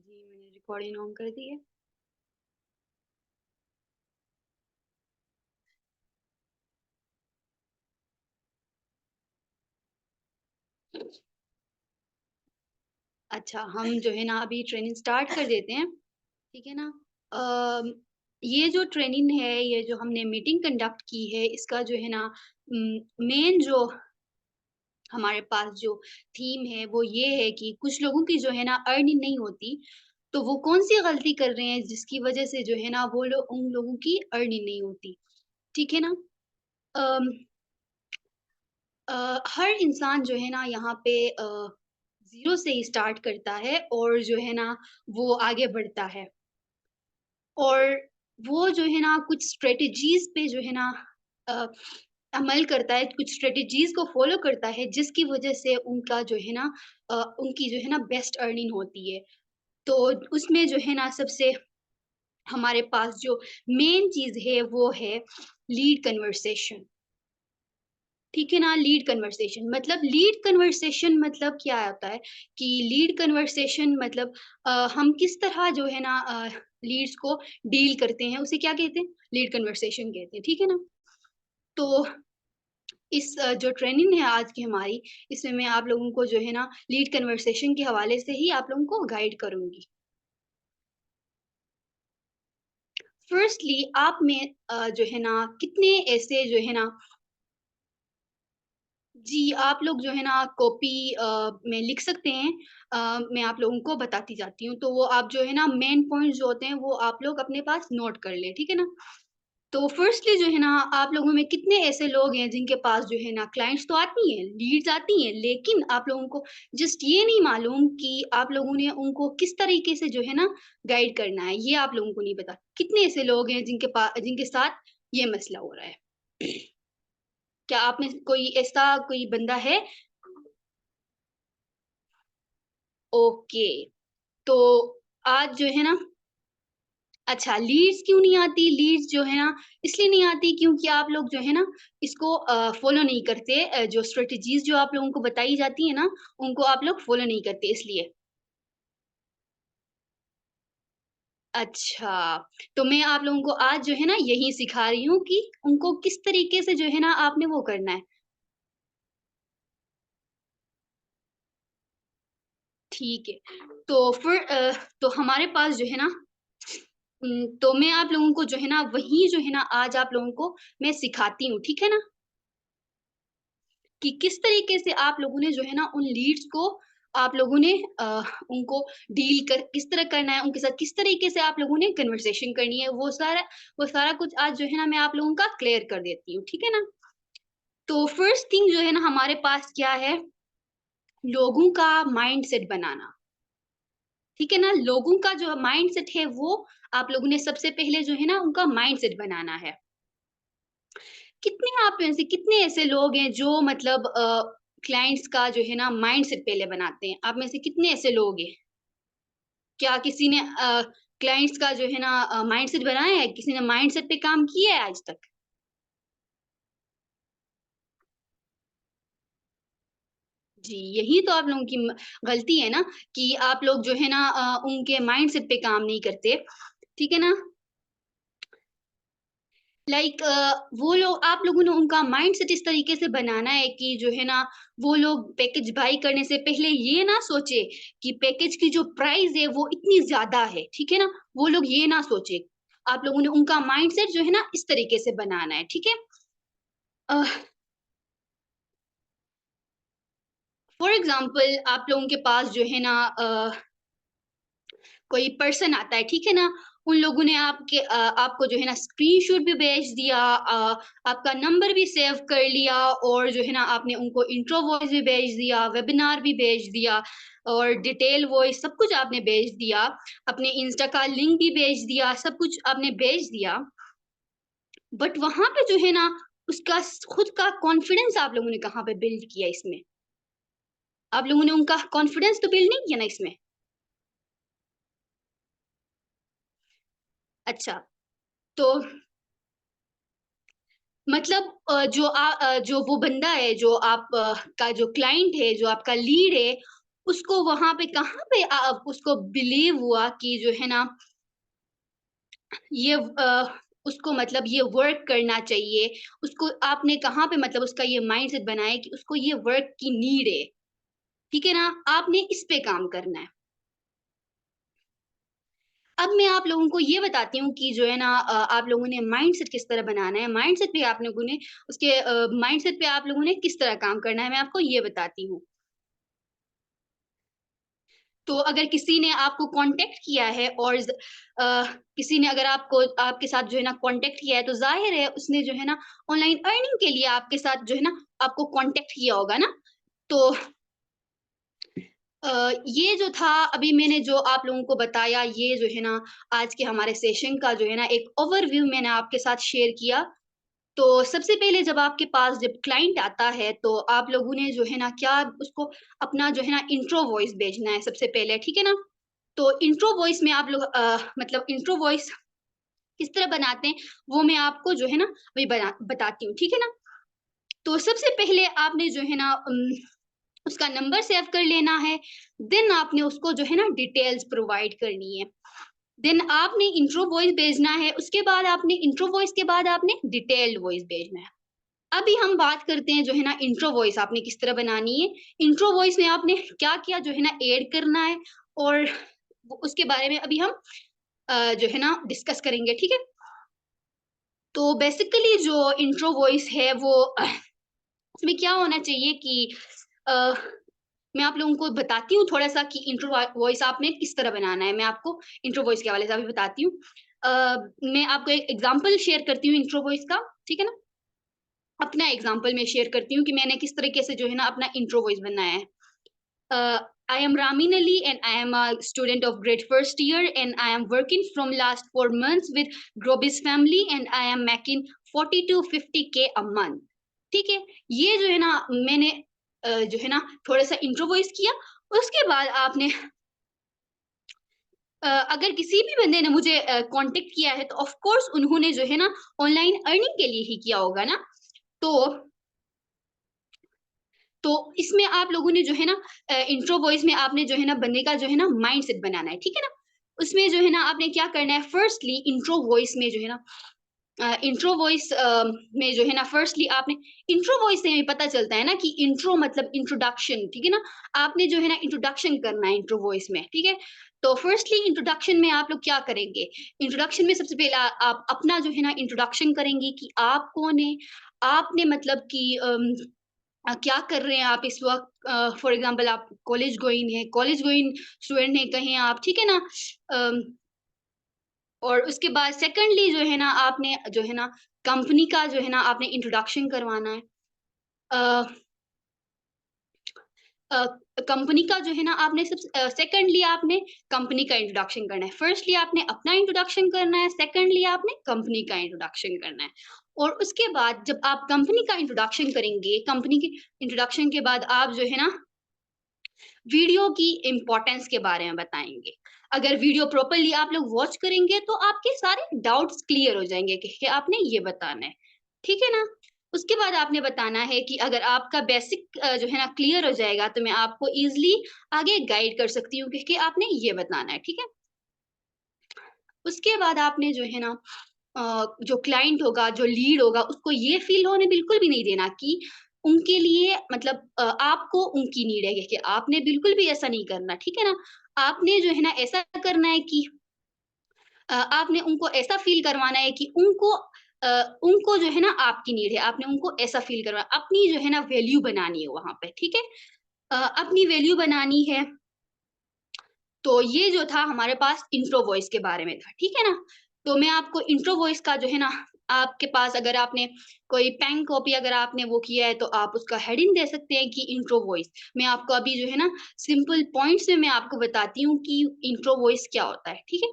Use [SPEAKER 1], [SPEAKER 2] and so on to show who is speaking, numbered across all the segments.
[SPEAKER 1] जी, मैंने recording on कर दी है। अच्छा, हम जो है ना अभी ट्रेनिंग स्टार्ट कर देते हैं, ठीक है ना? अम, ये जो ट्रेनिंग है, ये जो हमने मीटिंग कंडक्ट की है, इसका जो है ना मेन जो हमारे पास जो थीम है, वो ये है कि कुछ लोगों की जो है ना अर्निंग नहीं होती, तो वो कौन-सी गलती कर रहे हैं जिसकी वजह से जो है ना वो लोग उन लोगों की अर्निंग नहीं होती, ठीक है ना? अम हर इंसान जो है ना यहाँ पे ज़ीरो से ही स्टार्ट करता है और जो है ना वो आगे बढ़ता है। और वो जो है ना कुछ स्ट्रैटेजीज़ पे जो है ना अ, अमल करता है, कुछ स्ट्रैटेजीज़ को फ़ॉलो करता है जिसकी वज़ह से उनका जो है ना उनकी जो है ना बेस्ट अर्निंग होती है। तो उसमें जो है ना सबसे हमारे पास जो मेन चीज़ है वो है लीड कन्वर्सेशन। ठीक है ना? लीड कन्वर्सेशन मतलब क्या होता है कि लीड कन्वर्सेशन मतलब हम किस तरह जो है ना लीड्स को डील करते हैं, उसे क्या कहते हैं? लीड कन्वर्सेशन कहते हैं, ठीक है ना? तो इस जो ट्रेनिंग है आज की हमारी, इसमें मैं आप लोगों को जो है ना लीड कन्वर्सेशन के हवाले से ही आप लोगों को गाइड करूँगी। फर्स्टली आप में जो है ना कितने ऐसे जो है ना जी, आप लोग जो है ना कॉपी में लिख सकते हैं। मैं आप लोगों को बताती जाती हूँ। तो वो आप जो है ना मेन पॉइंट्स जो होते हैं वो आप लोग अपने पास नोट कर लें, ठीक है ना? तो फर्स्टली जो है ना आप लोगों में कितने ऐसे लोग हैं जिनके पास जो है ना क्लाइंट्स तो आती हैं, लीड्स आती हैं, लेकिन आप लोगों को जस्ट ये नहीं मालूम कि आप लोगों ने उनको किस तरीके से जो है ना गाइड करना है, ये आप लोगों को नहीं पता। कितने ऐसे लोग हैं जिनके साथ ये मसला हो रहा है? क्या आप में कोई ऐसा कोई बंदा है? ओके, तो आज जो है ना अच्छा लीड्स क्यों नहीं आती? लीड्स जो है ना इसलिए नहीं आती क्योंकि आप लोग जो है ना इसको फ़ॉलो नहीं करते जो स्ट्रैटेजीज़ जो आप लोगों को बताई जाती है ना, उनको आप लोग फ़ॉलो नहीं करते इसलिए। अच्छा, तो मैं आप लोगों को आज जो है ना यही सिखा रही हूँ कि उनको किस तरीके से जो है ना आपने वो करना है। ठीक है, तो फिर तो हमारे पास जो है ना तो मैं आप लोगों को जो है ना वही जो है ना आज आप लोगों को मैं सिखाती हूँ, ठीक है ना? कि किस तरीके से आप लोगों ने जो है ना उन लीड्स को आप लोगों ने उनको डील कर किस तरह करना है, उनके साथ किस तरीके से आप लोगों ने कन्वर्सेशन करनी है, वो सारा कुछ आज जो है ना मैं आप लोगों का क्लियर कर देती हूँ, ठीक है ना? तो फर्स्ट थिंग जो है ना हमारे पास क्या है, लोगों का माइंडसेट बनाना, ठीक है ना? लोगों का जो माइंडसेट है वो आप लोगों ने सबसे पहले जो है ना उनका माइंडसेट बनाना है। कितने आप में से कितने ऐसे लोग हैं जो मतलब क्लाइंट्स का जो है ना माइंडसेट पहले बनाते हैं? आप में से कितने ऐसे लोग हैं? क्या किसी ने क्लाइंट्स का जो है ना माइंडसेट बनाया है? किसी ने माइंडसेट पे काम किया है आज तक? जी, यही तो आप लोगों की गलती है ना कि आप लोग जो है ना उनके माइंडसेट पे काम नहीं करते, ठीक है ना? वो लोग आप लोगों ने उनका माइंडसेट इस तरीके से बनाना है कि जो है ना, वो लोग पैकेज बाय करने से पहले ये ना सोचे कि पैकेज की जो प्राइस है वो इतनी ज़्यादा है, ठीक है ना? वो लोग ये ना सोचे। आप लोगों ने उनका माइंडसेट जो है ना इस तरीके से बनाना है, ठीक है? अ, फॉर एग्ज़ाम्पल आप लोगों के पास जो है ना कोई पर्सन आता है, ठीक है ना? उन लोगों ने आपको जो है ना स्क्रीनशॉट भी भेज दिया आपका नंबर भी सेव कर लिया और जो है ना आपने उनको इंट्रो वॉइस भी भेज दिया, वेबिनार भी भेज दिया और डिटेल वॉइस सब कुछ आपने भेज दिया। अपने इंस्टा का लिंक भी भेज दिया, सब कुछ आपने भेज दिया। बट वहाँ पे जो है ना उसका खुद का कॉन्फिडेंस आप लोगों ने कहाँ पे बिल्ड किया इसमें? आप लोगों ने उनका कॉन्फिडेंस तो बिल्ड नहीं किया ना इसमें। अच्छा, तो मतलब जो वो बंदा है, जो का जो क्लाइंट है, जो आपका लीड है, उसको वहाँ पे कहाँ पे उसको बिलीव हुआ कि जो है ना ये उसको मतलब ये वर्क करना चाहिए। उसको आपने कहाँ पे मतलब उसका ये माइंडसेट बनाया कि उसको ये वर्क की नीड है, ठीक है ना? आपने इस पे काम करना है। अब मैं आप लोगों को ये बताती हूँ कि जो है ना आप लोगों ने माइंडसेट किस तरह बनाना है, माइंडसेट पे आप लोगों ने उसके माइंडसेट पे आप लोगों ने किस तरह काम करना है, मैं आपको ये बताती हूँ। तो अगर किसी ने आपको कॉन्टैक्ट किया है और किसी ने अगर आपको आपके साथ जो है ना कॉन्टैक्ट किया है, तो ज़ाहिर है उसने जो है ना ऑनलाइन अर्निंग के लिए आपके साथ जो है ना आपको कॉन्टैक्ट किया होगा ना। तो ये जो था अभी मैंने जो आप लोगों को बताया, ये जो है ना आज के हमारे सेशन का जो है ना एक ओवरव्यू मैंने आपके साथ शेयर किया। तो सबसे पहले जब आपके पास जब क्लाइंट आता है, तो आप लोगों ने जो है ना क्या उसको अपना जो है ना इंट्रो वॉइस भेजना है सबसे पहले, ठीक है ना? तो इंट्रो वॉइस में आप लोग मतलब इंट्रो वॉइस किस तरह बनाते हैं, वो मैं आपको जो है ना अभी बताती हूँ, ठीक है ना? तो सबसे पहले आपने जो है ना उसका नंबर सेव कर लेना है, देन आपने उसको जो है ना डिटेल्स प्रोवाइड करनी है। देन आपने इंट्रो वॉइस भेजना है, उसके बाद आपने इंट्रो वॉइस के बाद आपने डिटेल्ड वॉइस भेजना है। अभी हम बात करते हैं जो है ना इंट्रो वॉइस आपने किस तरह बनानी है। इंट्रो वॉइस में आपने क्या-क्या जो है ना ऐड करना है और उसके बारे में अभी हम जो है ना डिस्कस करेंगे, ठीक है? तो बेसिकली जो इंट्रो वॉइस है वो उसमें क्या होना चाहिए कि अ, मैं आप लोगों को बताती हूँ थोड़ा-सा कि इंट्रो वॉइस आपने किस तरह बनाना है। मैं आपको इंट्रो वॉइस के हवाले से अभी बताती हूँ। अ, मैं आपको एक एग्ज़ाम्पल शेयर करती हूँ इंट्रो वॉइस का, ठीक है ना? अपना एग्ज़ाम्पल मैं शेयर करती हूँ कि मैंने किस तरीके से जो है ना अपना इंट्रो वॉइस बनाया है। I am Ramin Ali and I am a student of grade first year and I am working from last 4 months with Grobis family and I am making 40 to 50K a month. ठीक है? ये जो है ना मैंने जो है ना थोड़ा-सा इंट्रो वॉइस किया, उसके बाद आपने अगर किसी भी बंदे ने मुझे कॉन्टैक्ट किया है तो ऑफ कोर्स उन्होंने जो है ना ऑनलाइन अर्निंग के लिए ही किया होगा ना। तो तो इसमें आप लोगों ने जो है ना इंट्रो वॉइस में आपने जो है ना बंदे का जो है ना माइंडसेट बनाना है, ठीक है ना? उसमें जो है ना आपने क्या करना है फर्स्टली इंट्रो वॉइस में जो है ना इंट्रो वॉइस में जो है ना फर्स्टली आपने इंट्रो वॉइस से हमें पता चलता है ना कि इंट्रो मतलब इंट्रोडक्शन, ठीक है ना? आपने जो है ना इंट्रोडक्शन करना है इंट्रो वॉइस में, ठीक है? तो फर्स्टली इंट्रोडक्शन में आप लोग क्या करेंगे? इंट्रोडक्शन में सबसे पहले आप अपना जो है ना इंट्रोडक्शन करेंगे कि आप कौन है? आपने मतलब कि क्या कर रहे हैं आप इस वक़्त फॉर एग्ज़ाम्पल आप कॉलेज गोइंग स्टूडेंट हैं कहें आप, ठीक है ना? अम, और उसके बाद सेकंडली जो है ना आपने जो है ना कंपनी का जो है ना आपने इंट्रोडक्शन करवाना है। अ अ, कंपनी का जो है ना आपने सेकंडली आपने कंपनी का इंट्रोडक्शन करना है। फर्स्टली आपने अपना इंट्रोडक्शन करना है, सेकंडली आपने कंपनी का इंट्रोडक्शन करना है। और उसके बाद जब आप कंपनी का इंट्रोडक्शन करेंगे, कंपनी के इंट्रोडक्शन के बाद आप जो है ना वीडियो की इम्पोर्टेंस के बारे में बताएँगे। अगर वीडियो प्रॉपर्ली आप लोग वॉच करेंगे तो आपके सारे डाउट्स क्लियर हो जाएँगे कि आपने ये बताना है। ठीक है ना? उसके बाद आपने बताना है कि अगर आपका बेसिक जो है ना क्लियर हो जाएगा तो मैं आपको ईज़िली आगे गाइड कर सकती हूँ कि आपने ये बताना है, ठीक है? उसके बाद आपने जो है ना जो क्लाइंट होगा, जो लीड होगा, उसको ये फ़ील होने बिल्कुल भी नहीं देना कि उनके लिए मतलब आपको उनकी नीड है कि आपने बिल्कुल भी ऐसा नहीं करना, ठीक है ना? आपने जो है ना ऐसा करना है कि आपने उनको ऐसा फ़ील करवाना है कि उनको जो है ना आपकी नीड है, आपने उनको ऐसा फ़ील करवा अपनी जो है ना वैल्यू बनानी है वहाँ पे, ठीक है? अपनी वैल्यू बनानी है तो ये जो था हमारे पास इंट्रो वॉइस के बारे में था, ठीक है ना? तो मैं आपको इंट्रो वॉइस का जो है ना आपके पास अगर आपने कोई पेन कॉपी अगर आपने वो किया है तो आप उसका हेडिंग दे सकते हैं कि इंट्रो वॉइस। मैं आपको अभी जो है ना सिंपल पॉइंट्स में मैं आपको बताती हूँ कि इंट्रो वॉइस क्या होता है, ठीक है?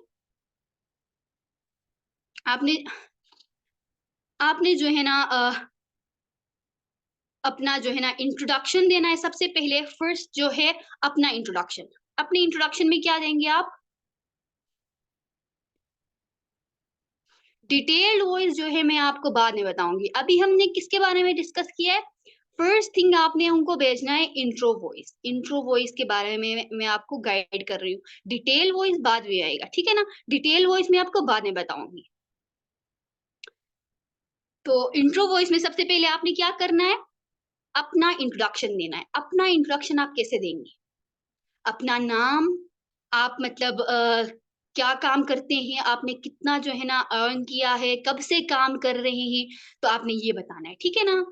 [SPEAKER 1] आपने आपने जो है ना अपना जो है ना इंट्रोडक्शन देना है सबसे पहले फर्स्ट जो है अपना इंट्रोडक्शन। अपने इंट्रोडक्शन में क्या देंगे आप? डिटेल्ड वॉइस जो है मैं आपको बाद में बताऊँगी। अभी हमने किसके बारे में डिस्कस किया है? फर्स्ट थिंग आपने उनको भेजना है इंट्रो वॉइस। इंट्रो वॉइस के बारे में मैं आपको गाइड कर रही हूँ। डिटेल वॉइस बाद में आएगा, ठीक है ना? डिटेल वॉइस मैं आपको बाद में बताऊँगी। तो इंट्रो वॉइस में सबसे पहले आपने क्या करना है? अपना इंट्रोडक्शन देना है। अपना इंट्रोडक्शन आप कैसे देंगे? अपना नाम, आप मतलब क्या काम करते हैं, आपने कितना जो है ना अर्न किया है, कब से काम कर रहे हैं, तो आपने ये बताना है, ठीक है ना?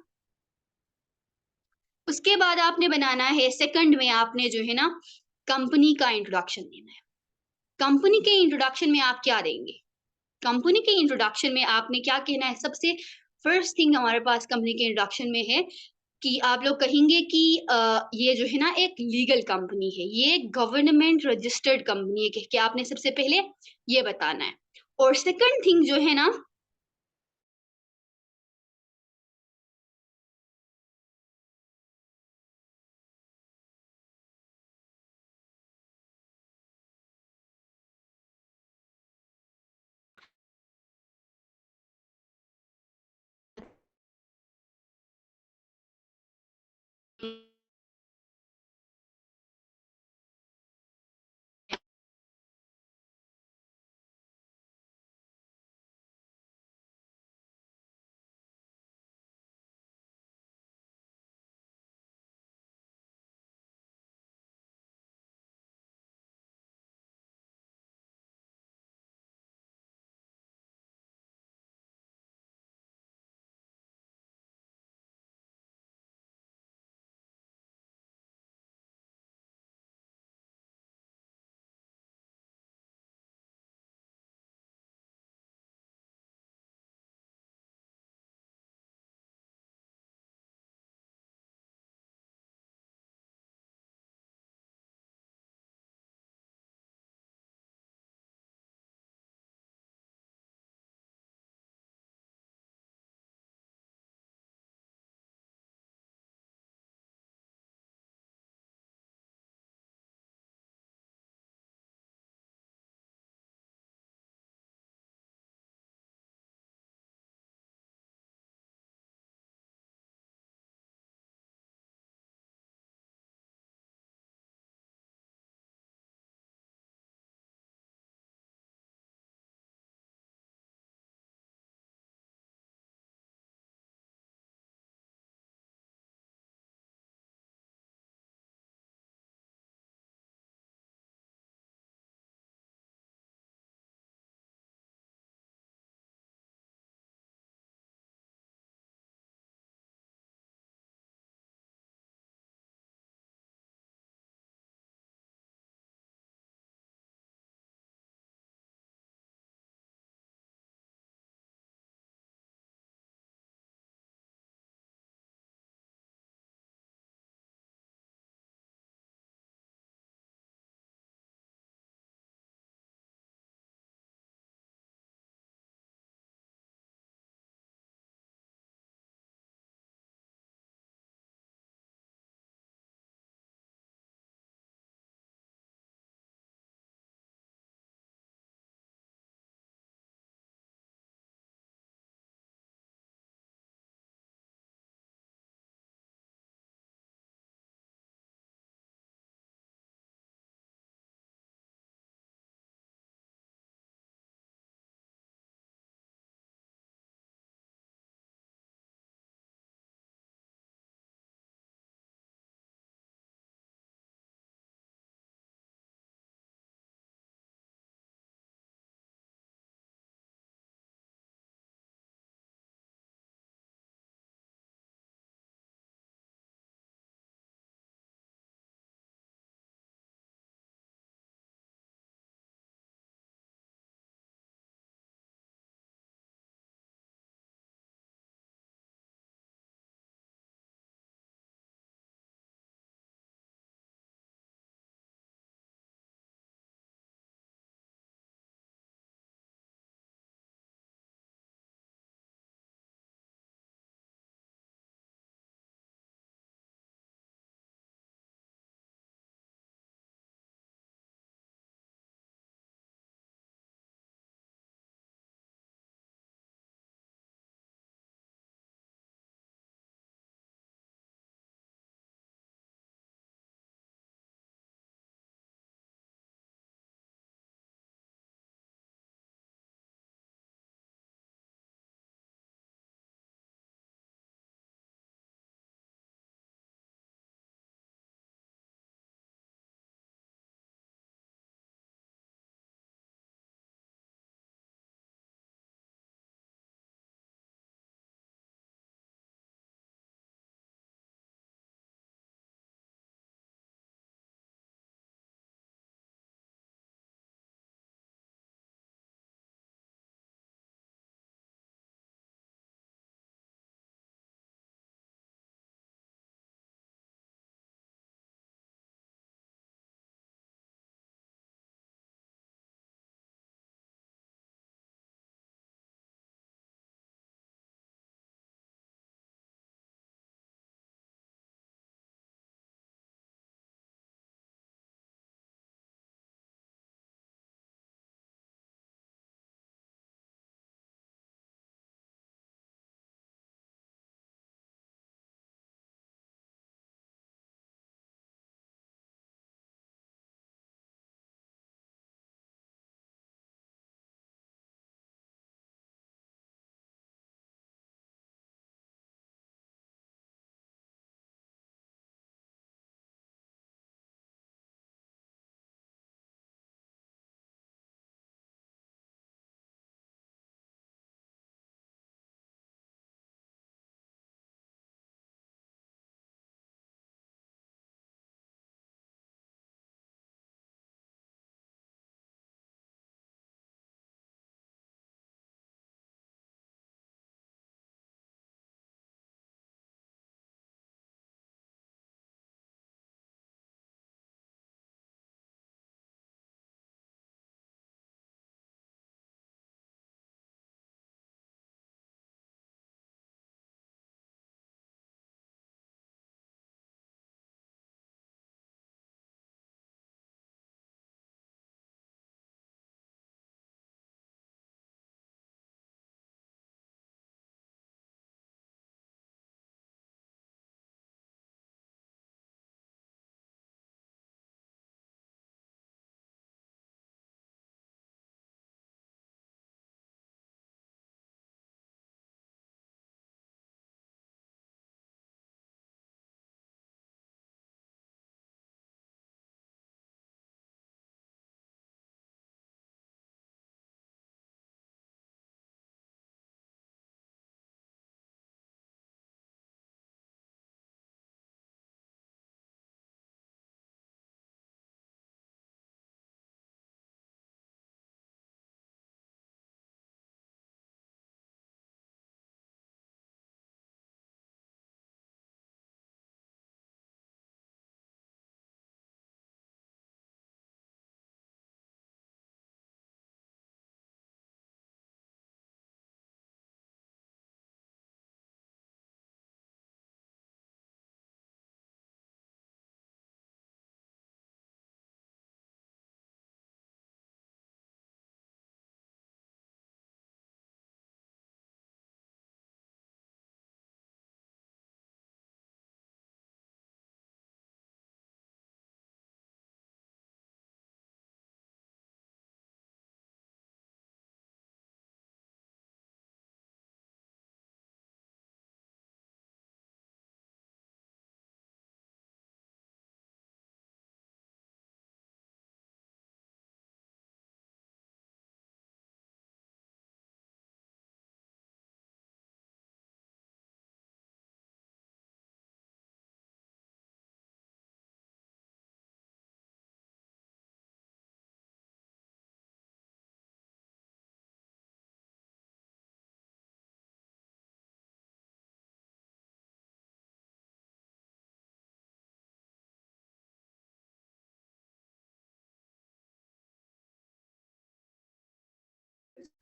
[SPEAKER 1] उसके बाद आपने बनाना है सेकंड में आपने जो है ना कंपनी का इंट्रोडक्शन देना है। कंपनी के इंट्रोडक्शन में आप क्या देंगे? कंपनी के इंट्रोडक्शन में आपने क्या कहना है? सबसे फर्स्ट थिंग हमारे पास कंपनी के इंट्रोडक्शन में है कि आप लोग कहेंगे कि ये जो है ना एक लीगल कंपनी है, ये गवर्नमेंट रजिस्टर्ड कंपनी है, कह के आपने सबसे पहले ये बताना है। और सेकंड थिंग जो है ना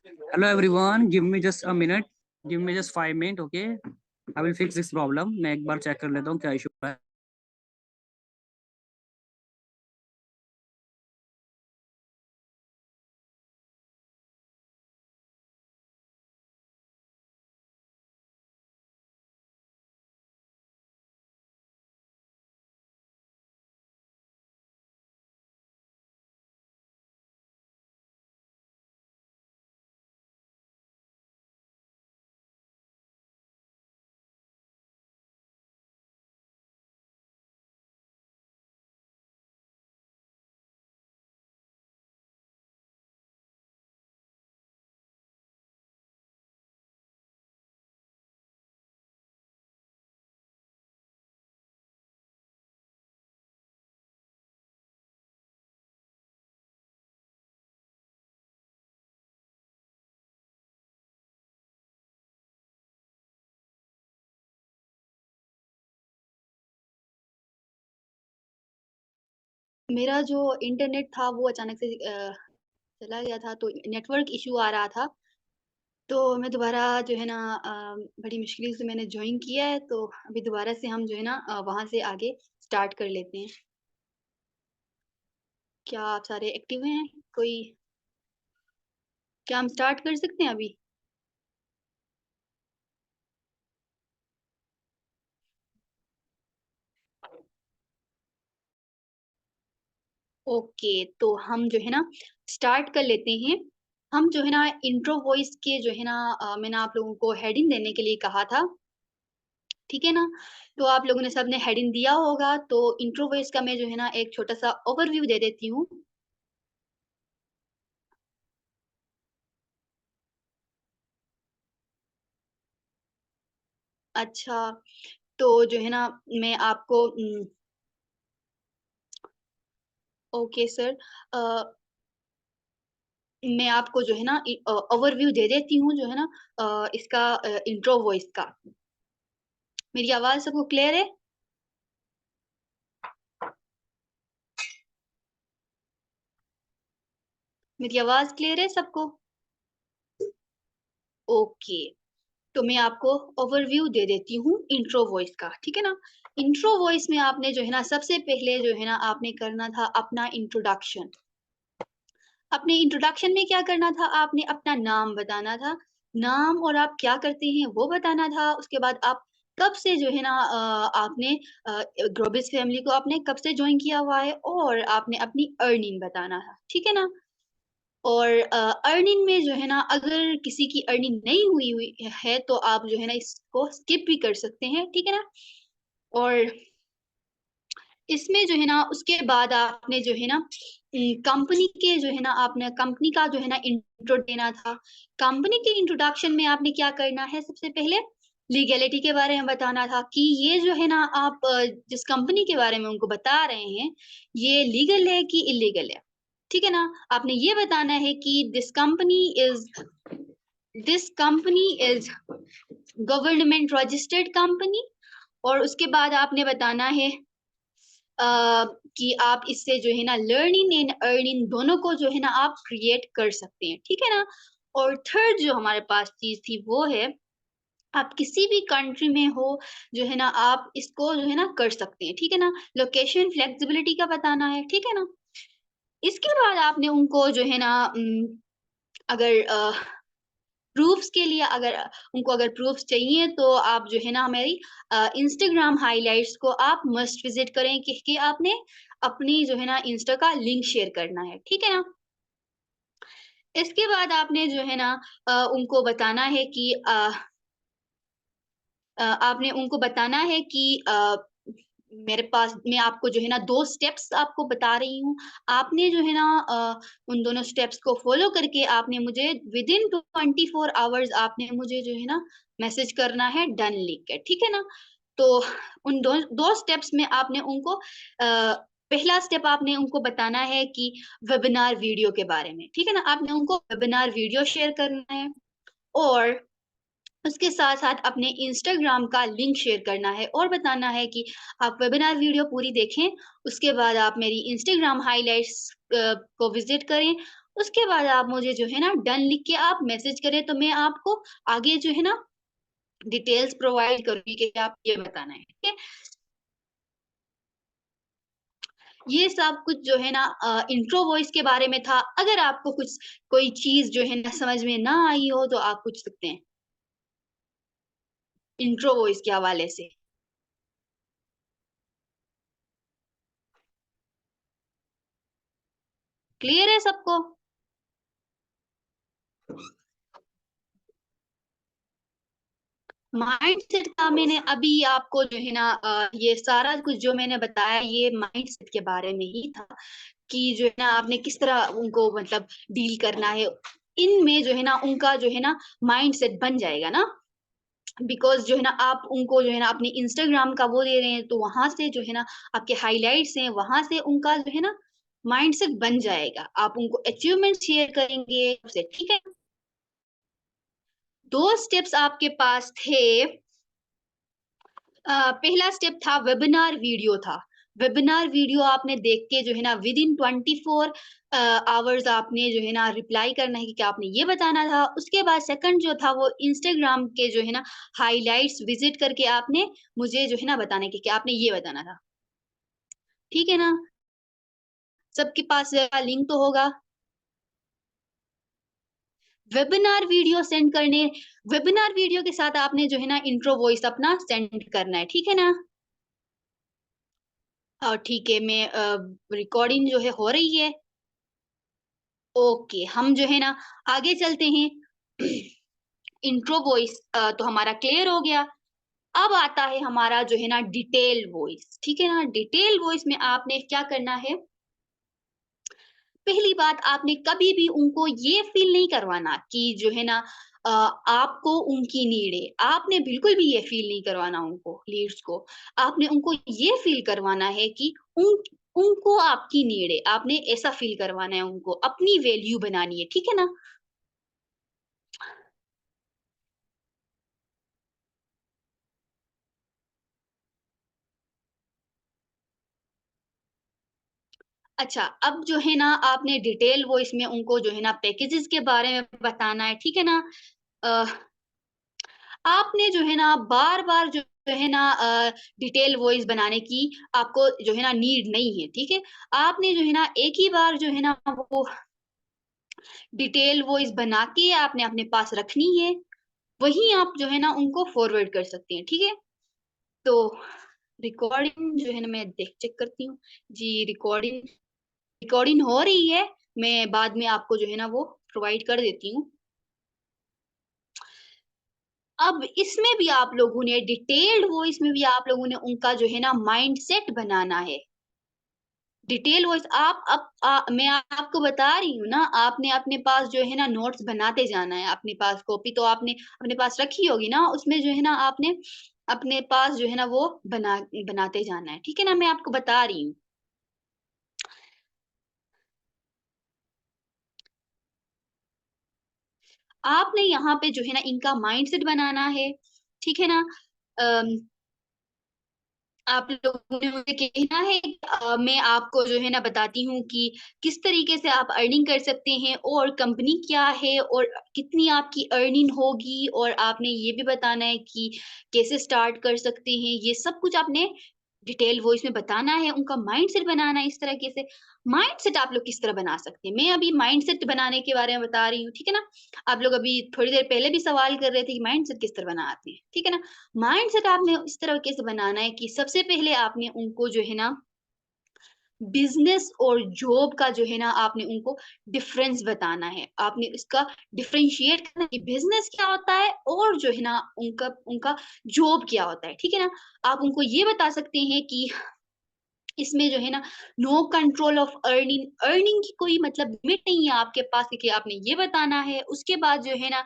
[SPEAKER 2] Hello everyone, give me just a minute. Give me just 5 minutes, okay? I will fix this problem. मैं एक बार चेक कर लेता हूँ क्या इशू है.
[SPEAKER 1] मेरा जो इंटरनेट था वो अचानक से चला गया था, तो नेटवर्क इश्यू आ रहा था। तो मैं दोबारा जो है ना बड़ी मुश्किल से मैंने जॉइन किया है, तो अभी दोबारा से हम जो है ना वहाँ से आगे स्टार्ट कर लेते हैं। क्या आप सारे एक्टिव हैं? कोई क्या हम स्टार्ट कर सकते हैं अभी? ओके, तो हम जो है ना स्टार्ट कर लेते हैं। हम जो है ना इंट्रो वॉइस के जो है ना मैंने आप लोगों को हेडिंग देने के लिए कहा था, ठीक है ना? तो आप लोगों ने सबने हेडिंग दिया होगा, तो इंट्रो वॉइस का मैं जो है ना एक छोटा-सा ओवरव्यू दे देती हूँ। अच्छा, तो जो है ना मैं आपको ओके सर अ, मैं आपको जो है ना ओवरव्यू दे देती हूँ जो है ना इसका इंट्रो वॉइस का। मेरी आवाज़ सबको क्लियर है? मेरी आवाज़ क्लियर है सबको? ओके, तो मैं आपको ओवरव्यू दे देती हूँ इंट्रो वॉइस का, ठीक है ना? इंट्रो वॉइस में आपने जो है ना सबसे पहले जो है ना आपने करना था अपना इंट्रोडक्शन। अपने इंट्रोडक्शन में क्या करना था? आपने अपना नाम बताना था। नाम और आप क्या करते हैं वो बताना था। उसके बाद आप कब से जो है ना आपने ग्लोबस फैमिली को आपने कब से जॉइन किया हुआ है और आपने अपनी अर्निंग बताना था, ठीक है ना? और अर्निंग में जो है ना अगर किसी की अर्निंग नहीं हुई हुई है तो आप जो है ना इसको स्किप भी कर सकते हैं, ठीक है ना? और इसमें जो है ना उसके बाद आपने जो है ना कंपनी के जो है ना आपने कंपनी का जो है ना इंट्रो देना था। कंपनी के इंट्रोडक्शन में आपने क्या करना है सबसे पहले लीगैलिटी के बारे में बताना था कि ये जो है ना आप जिस कंपनी के बारे में उनको बता रहे हैं, ये लीगल है कि इल्लीगल है। ठीक है ना? आपने ये बताना है कि this company is government registered company और उसके बाद आपने बताना है अ, कि आप इससे जो है ना लर्निंग एंड अर्निंग दोनों को जो है ना आप क्रिएट कर सकते हैं, ठीक है ना? और थर्ड जो हमारे पास चीज़ थी वो है, आप किसी भी कंट्री में हो जो है ना आप इसको जो है ना कर सकते हैं, ठीक है ना? लोकेशन फ्लेक्सिबिलिटी का बताना है, ठीक है ना? इसके बाद आपने उनको जो है ना अगर प्रूफ्स के लिए अगर उनको अगर प्रूफ्स चाहिए तो आप जो है ना हमारी इंस्टाग्राम हाइलाइट्स को आप मस्ट विज़िट करें कि आपने अपनी जो है ना इंस्टा का लिंक शेयर करना है, ठीक है ना? इसके बाद आपने जो है ना उनको बताना है कि आपने उनको बताना है कि मेरे पास मैं आपको जो है ना 2 स्टेप्स आपको बता रही हूँ। आपने जो है ना उन दोनों स्टेप्स को फ़ॉलो करके आपने मुझे विदिन 24 आवर्स आपने मुझे जो है ना मैसेज करना है डन लिख के, ठीक है ना? तो उन 2 स्टेप्स में आपने उनको पहला स्टेप आपने उनको बताना है कि वेबिनार वीडियो के बारे में, ठीक है ना? आपने उनको वेबिनार वीडियो शेयर करना है और उसके साथ-साथ अपने इंस्टाग्राम का लिंक शेयर करना है और बताना है कि आप वेबिनार वीडियो पूरी देखें, उसके बाद आप मेरी इंस्टाग्राम हाइलाइट्स को विज़िट करें उसके बाद आप मुझे जो है ना डन लिख के आप मैसेज करें, तो मैं आपको आगे जो है ना डिटेल्स प्रोवाइड करूँगी कि आप ये बताना है, ठीक है? ये सब कुछ जो है ना इंट्रो वॉइस के बारे में था। अगर आपको कुछ कोई चीज़ जो है ना समझ में ना आई हो तो आप पूछ सकते हैं, इंट्रो वॉइस के हवाले से। क्लियर है सबको? माइंडसेट का मैंने अभी आपको जो है ना ये सारा कुछ जो मैंने बताया ये माइंडसेट के बारे में ही था कि जो है ना आपने किस तरह उनको मतलब डील करना है। इनमें जो है ना उनका जो है ना माइंडसेट बन जाएगा ना, बिकॉज़ जो है ना आप उनको जो है ना अपने इंस्टाग्राम का वो दे रहे हैं, तो वहाँ से जो है ना आपके हाइलाइट्स हैं, वहाँ से उनका जो है ना माइंडसेट बन जाएगा। आप उनको अचीवमेंट शेयर करेंगे, से ठीक है? 2 स्टेप्स आपके पास थे। पहला स्टेप था वेबिनार वीडियो था। वेबिनार वीडियो आपने देख के जो है ना विदिन 24 आवर्स आपने जो है ना रिप्लाई करना है कि क्या आपने ये बताना था। उसके बाद सेकंड जो था वो इंस्टाग्राम के जो है ना हाइलाइट्स विज़िट करके आपने मुझे जो है ना बताना है कि क्या आपने ये बताना था। ठीक है ना? सबके पास लिंक तो होगा। वेबिनार वीडियो सेंड करने वेबिनार वीडियो के साथ आपने जो है ना इंट्रो वॉइस अपना सेंड करना है। ठीक है ना? ठीक है, मैं रिकॉर्डिंग जो है हो रही है। ओके, हम जो है ना आगे चलते हैं। इंट्रो वॉइस तो हमारा क्लियर हो गया। अब आता है हमारा जो है ना डिटेल वॉइस, ठीक है ना? डिटेल वॉइस में आपने क्या करना है, पहली बात आपने कभी भी उनको ये फ़ील नहीं करवाना कि जो है ना आपको उनकी नीड है। आपने बिल्कुल भी ये फ़ील नहीं करवाना उनको, लीड्स को। आपने उनको ये फ़ील करवाना है कि उनको आपकी नीड है। आपने ऐसा फ़ील करवाना है उनको, अपनी वैल्यू बनानी है, ठीक है ना? अच्छा, अब जो है ना आपने डिटेल वॉइस में उनको जो है ना पैकेजेज़ के बारे में बताना है, ठीक है ना? अ, आपने जो है ना बार-बार जो है ना डिटेल वॉइस बनाने की आपको जो है ना नीड नहीं है, ठीक है? आपने जो है ना एक ही बार जो है ना वो डिटेल वॉइस बना के आपने अपने पास रखनी है, वहीं आप जो है ना उनको फॉरवर्ड कर सकते हैं, ठीक है? तो रिकॉर्डिंग जो है ना मैं देख चेक करती हूँ। जी, रिकॉर्डिंग रिकॉर्डिंग हो रही है, मैं बाद में आपको जो है ना वो प्रोवाइड कर देती हूँ। अब इसमें भी आप लोगों ने डिटेल्ड वॉइस में भी आप लोगों ने उनका जो है ना माइंडसेट बनाना है। डिटेल वॉइस आप अब मैं आपको बता रही हूँ ना, आपने अपने पास जो है ना नोट्स बनाते जाना है, अपने पास कॉपी तो आपने अपने पास रखी होगी ना, उसमें जो है ना आपने अपने पास जो है ना वो बनाते जाना है, ठीक है ना? मैं आपको बता रही हूँ। आपने यहाँ पे जो है ना इनका माइंडसेट बनाना है, ठीक है ना? अम आप लोगों ने मुझे कहना है मैं आपको जो है ना बताती हूँ कि किस तरीके से आप अर्निंग कर सकते हैं और कंपनी क्या है और कितनी आपकी अर्निंग होगी और आपने ये भी बताना है कि कैसे स्टार्ट कर सकते हैं। ये सब कुछ आपने डिटेल वॉइस में बताना है, उनका माइंडसेट बनाना है इस तरीके से। माइंडसेट आप लोग किस तरह बना सकते हैं? मैं अभी माइंडसेट बनाने के बारे में बता रही हूँ, ठीक है ना? आप लोग अभी थोड़ी देर पहले भी सवाल कर रहे थे कि माइंडसेट किस तरह बनाते हैं, ठीक है ना? माइंडसेट आपने इस तरीके से बनाना है कि सबसे पहले आपने उनको जो है ना बिज़नेस और जॉब का जो है ना आपने उनको डिफरेंस बताना है। आपने इसका डिफरेंशिएट करना है कि बिज़नेस क्या होता है और जो है ना उनका उनका जॉब क्या होता है, ठीक है ना? आप उनको ये बता सकते हैं कि इसमें जो है ना नो कंट्रोल ऑफ अर्निंग की कोई मतलब लिमिट नहीं है आपके पास क्योंकि आपने ये बताना है। उसके बाद जो है ना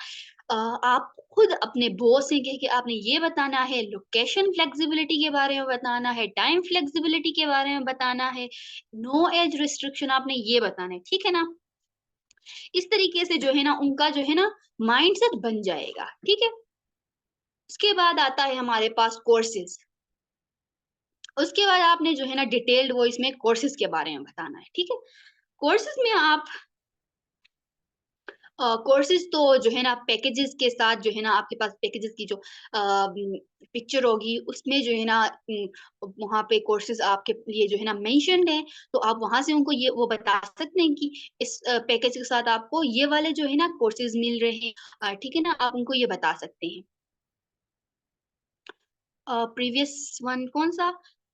[SPEAKER 1] आप खुद अपने बॉस से कह के आपने ये बताना है, लोकेशन फ्लेक्सिबिलिटी के बारे में बताना है, टाइम फ्लेक्सिबिलिटी के बारे में बताना है, नो एज रिस्ट्रिक्शन आपने ये बताना है, ठीक है ना? इस तरीके से जो है ना उनका जो है ना माइंडसेट बन जाएगा, ठीक है? उसके बाद आता है हमारे पास कोर्सेज़। उसके बाद आपने जो है ना डिटेल्ड वॉइस में कोर्सेज़ के बारे में बताना है, ठीक है? कोर्सेज़ में आप कोर्सेज़ तो जो है ना पैकेजेज़ के साथ जो है ना आपके पास पैकेजेज़ की जो पिक्चर होगी उसमें जो है ना वहाँ पे कोर्सेज़ आपके लिए जो है ना मेंशन्ड है, तो आप वहाँ से उनको ये वो बता सकते हैं कि इस पैकेज के साथ आपको ये वाले जो है ना कोर्सेज़ मिल रहे हैं। ठीक है ना? आप उनको ये बता सकते हैं। प्रीवियस वन कौन-सा?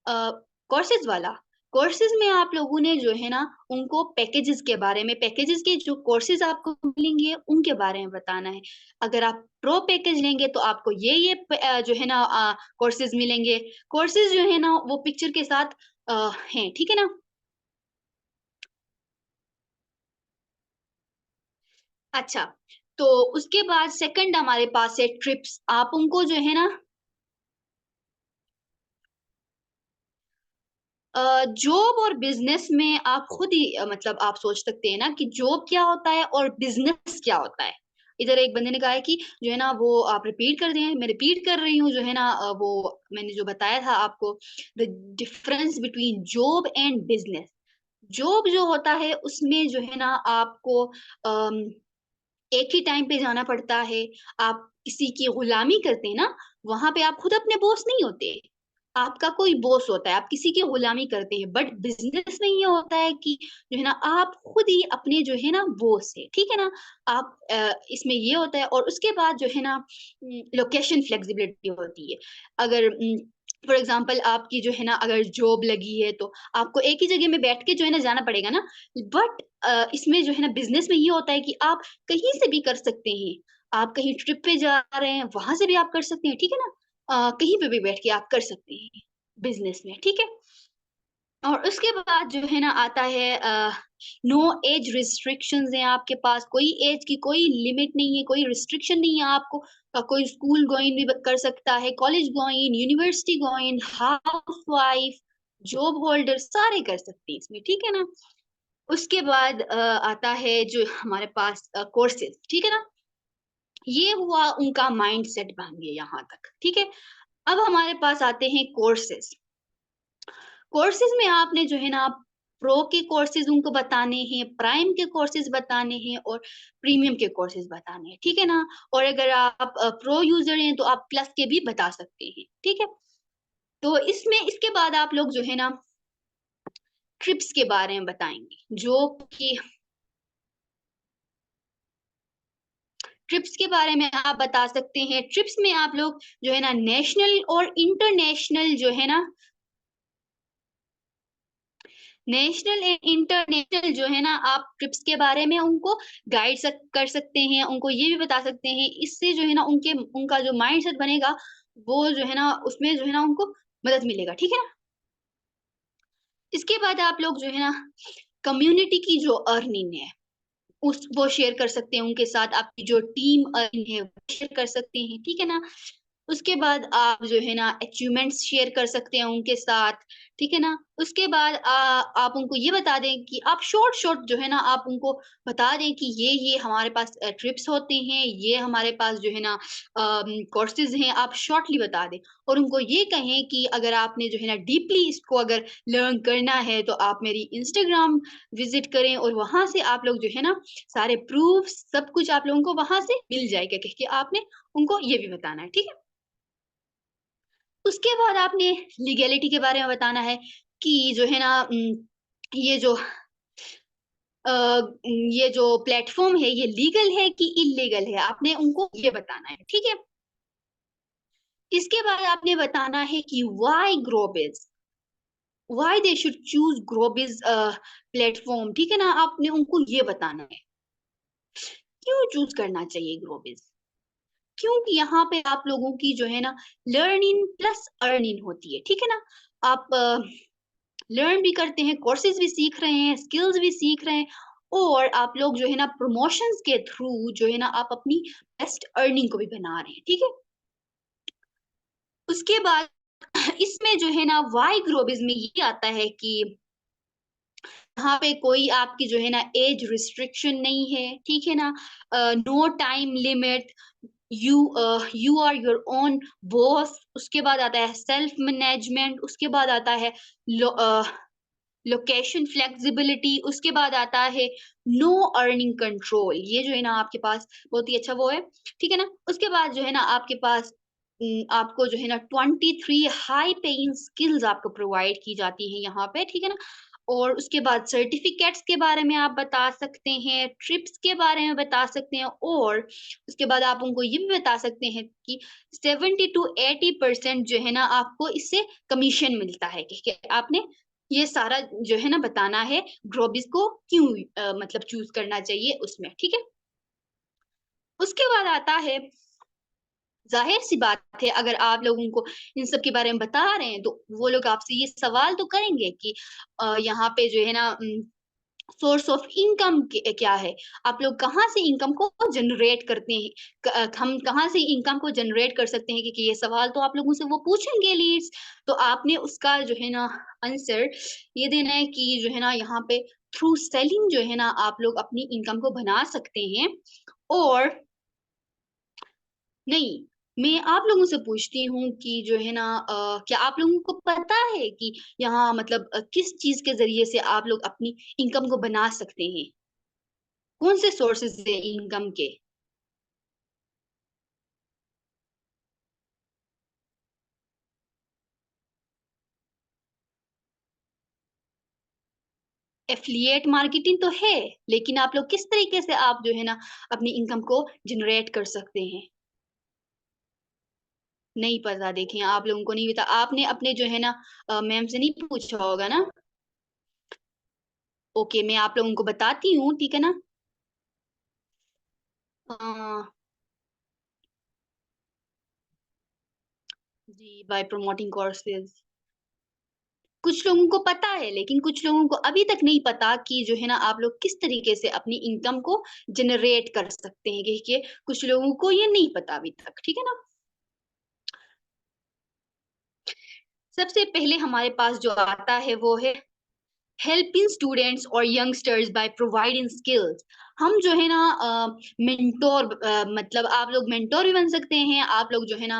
[SPEAKER 1] अ, कोर्सेज़ वाला? कोर्सेज़ में आप लोगों ने जो है ना उनको पैकेजेज़ के बारे में पैकेजेज़ के जो कोर्सेज़ आपको मिलेंगे उनके बारे में बताना है। अगर आप प्रो पैकेज लेंगे तो आपको जो है ना कोर्सेज़ मिलेंगे। कोर्सेज़ जो है ना वो पिक्चर के साथ हैं, ठीक है ना? अच्छा, तो उसके बाद सेकंड हमारे पास है ट्रिप्स। आप उनको जो है ना जॉब और बिज़नेस में आप खुद ही मतलब आप सोच सकते हैं ना कि जॉब क्या होता है और बिज़नेस क्या होता है। इधर एक बंदे ने कहा है कि जो है ना वो आप रिपीट कर दें, मैं रिपीट कर रही हूँ जो है ना वो मैंने जो बताया था आपको the difference between job and business. Job जो होता है उसमें जो है ना आपको अम एक ही टाइम पे जाना पड़ता है, आप किसी की गुलामी करते हैं ना, वहाँ पे आप खुद अपने बॉस नहीं होते। आपका कोई बॉस होता है, आप किसी की गुलामी करते हैं, बट बिज़नेस में ये होता है कि जो है ना आप खुद ही अपने जो है ना बॉस हैं, ठीक है ना? आप इसमें ये होता है और उसके बाद जो है ना लोकेशन फ्लेक्सिबिलिटी होती है। अगर फॉर एग्ज़ाम्पल आपकी जो है ना अगर जॉब लगी है तो आपको एक ही जगह में बैठ के जो है ना जाना पड़ेगा ना, बट इसमें जो है ना बिज़नेस में ये होता है कि आप कहीं से भी कर सकते हैं। आप कहीं ट्रिप पे जा रहे हैं, वहाँ से भी आप कर सकते हैं, ठीक है ना? कहीं पे भी बैठ के आप कर सकते हैं बिज़नेस में, ठीक है? और उसके बाद जो है ना आता है नो एज रिस्ट्रिक्शंस हैं आपके पास, कोई एज की कोई लिमिट नहीं है, कोई रिस्ट्रिक्शन नहीं है आपको कोई स्कूल गोइंग भी कर सकता है, college going, university going, housewife, job holder सारे कर सकते हैं इसमें, ठीक है ना? उसके बाद आता है जो हमारे पास कोर्सेज़, ठीक है ना? ये हुआ उनका माइंडसेट बन गया यहाँ तक, ठीक है? अब हमारे पास आते हैं कोर्सेज़। कोर्सेज़ में आपने जो है ना प्रो के कोर्सेज़ उनको बताने हैं, प्राइम के कोर्सेज़ बताने हैं और प्रीमियम के कोर्सेज़ बताने हैं, ठीक है ना? और अगर आप प्रो यूज़र हैं तो आप प्लस के भी बता सकते हैं, ठीक है? तो इसमें इसके बाद आप लोग जो है ना ट्रिप्स के बारे में बताएँगे, जो कि ट्रिप्स के बारे में आप बता सकते हैं। ट्रिप्स में आप लोग जो है ना नेशनल और इंटरनेशनल जो है ना नेशनल एंड इंटरनेशनल जो है ना आप ट्रिप्स के बारे में उनको गाइड कर सकते हैं, उनको ये भी बता सकते हैं। इससे जो है ना उनका जो माइंडसेट बनेगा, वो जो है ना उसमें जो है ना उनको मदद मिलेगा, ठीक है ना? इसके बाद आप लोग जो है ना कम्युनिटी की जो अर्निंग है उस वो शेयर कर सकते हैं उनके साथ, आपकी जो टीम अर्निंग है वो शेयर कर सकते हैं, ठीक है ना? उसके बाद आप जो है ना अचीवमेंट्स शेयर कर सकते हैं उनके साथ, ठीक है ना? उसके बाद आप उनको ये बता दें कि आप शॉर्ट-शॉर्ट जो है ना आप उनको बता दें कि ये हमारे पास ट्रिप्स होते हैं, ये हमारे पास जो है ना कोर्सेज़ हैं, आप शॉर्टली बता दें। और उनको ये कहें कि अगर आपने जो है ना डीपली इसको अगर लर्न करना है तो आप मेरी इंस्टाग्राम विज़िट करें और वहाँ से आप लोग जो है ना सारे प्रूफ्स सब कुछ आप लोगों को वहाँ से मिल जाएगा कह के आपने उनको ये भी बताना है, ठीक है? उसके बाद आपने लीगैलिटी के बारे में बताना है कि जो है ना ये जो ये जो प्लेटफ़ॉर्म है ये लीगल है कि इल्लीगल है, आपने उनको ये बताना है, ठीक है? इसके बाद आपने बताना है कि why they should choose Grobis platform, ठीक है ना? आपने उनको ये बताना है, क्यों चूज़ करना चाहिए ग्रोबिस? क्योंकि यहाँ पे आप लोगों की जो है ना लर्निंग प्लस अर्निंग होती है, ठीक है ना? आप लर्न भी करते हैं, कोर्सेज़ भी सीख रहे हैं, स्किल्स भी सीख रहे हैं और आप लोग जो है ना प्रमोशंस के थ्रू जो है ना आप अपनी बेस्ट अर्निंग को भी बना रहे हैं, ठीक है? उसके बाद इसमें जो है ना व्हाई ग्लोबल में ये आता है कि यहाँ पे कोई आपकी जो है ना एज रिस्ट्रिक्शन नहीं है, ठीक है ना? No time limit, you are your own boss, उसके बाद आता है सेल्फ मैनेजमेंट, उसके बाद आता है लोकेशन फ्लेक्सिबिलिटी, उसके बाद आता है नो अर्निंग कंट्रोल, ये जो है ना आपके पास बहुत ही अच्छा वो है, ठीक है ना? उसके बाद जो है ना आपके पास आपको जो है ना 23 हाई पेइंग स्किल्स आपको प्रोवाइड की जाती हैं यहाँ पे, ठीक है ना? और उसके बाद सर्टिफिकेट्स के बारे में आप बता सकते हैं, ट्रिप्स के बारे में बता सकते हैं और उसके बाद आप उनको ये भी बता सकते हैं कि 70 टू 80% जो है ना आपको इससे कमीशन मिलता है कि आपने ये सारा जो है ना बताना है ग्रोबिस को क्यों मतलब चूज़ करना चाहिए उसमें, ठीक है? उसके बाद आता है ज़ाहिर-सी बात है अगर आप लोगों को इन सब के बारे में बता रहे हैं, तो वो लोग आपसे ये सवाल तो करेंगे कि यहाँ पे जो है ना सोर्स ऑफ इनकम क्या है? आप लोग कहाँ से इनकम को जनरेट करते हैं? हम कहाँ से इनकम को जनरेट कर सकते हैं क्योंकि ये सवाल तो आप लोगों से वो पूछेंगे लीड्स, तो आपने उसका जो है ना आंसर ये देना है कि जो है ना यहाँ पे थ्रू सेलिंग जो है ना आप लोग अपनी इनकम को बना सकते हैं और नहीं, मैं आप लोगों से पूछती हूँ कि जो है ना क्या आप लोगों को पता है कि यहाँ मतलब किस चीज़ के ज़रिए से आप लोग अपनी इनकम को बना सकते हैं? कौन से सोर्सेज़ हैं इनकम के? एफ़िलिएट मार्केटिंग तो है, लेकिन आप लोग किस तरीके से आप जो है ना अपनी इनकम को जनरेट कर सकते हैं? नहीं पता देखें आप लोगों को नहीं पता। आपने अपने जो है ना मैम से नहीं पूछा होगा ना? ओके, मैं आप लोगों को बताती हूँ, ठीक है ना? अ, जी, बाय प्रमोटिंग कोर्सेज़। कुछ लोगों को पता है, लेकिन कुछ लोगों को अभी तक नहीं पता कि जो है ना आप लोग किस तरीके से अपनी इनकम को जनरेट कर सकते हैं। देखिए, कुछ लोगों को ये नहीं पता अभी तक, ठीक है ना? सबसे पहले हमारे पास जो आता है वो है हेल्पिंग स्टूडेंट्स और यंगस्टर्स बाय प्रोवाइडिंग स्किल्स। हम जो है ना मेंटोर मतलब आप लोग मेंटोर भी बन सकते हैं। आप लोग जो है ना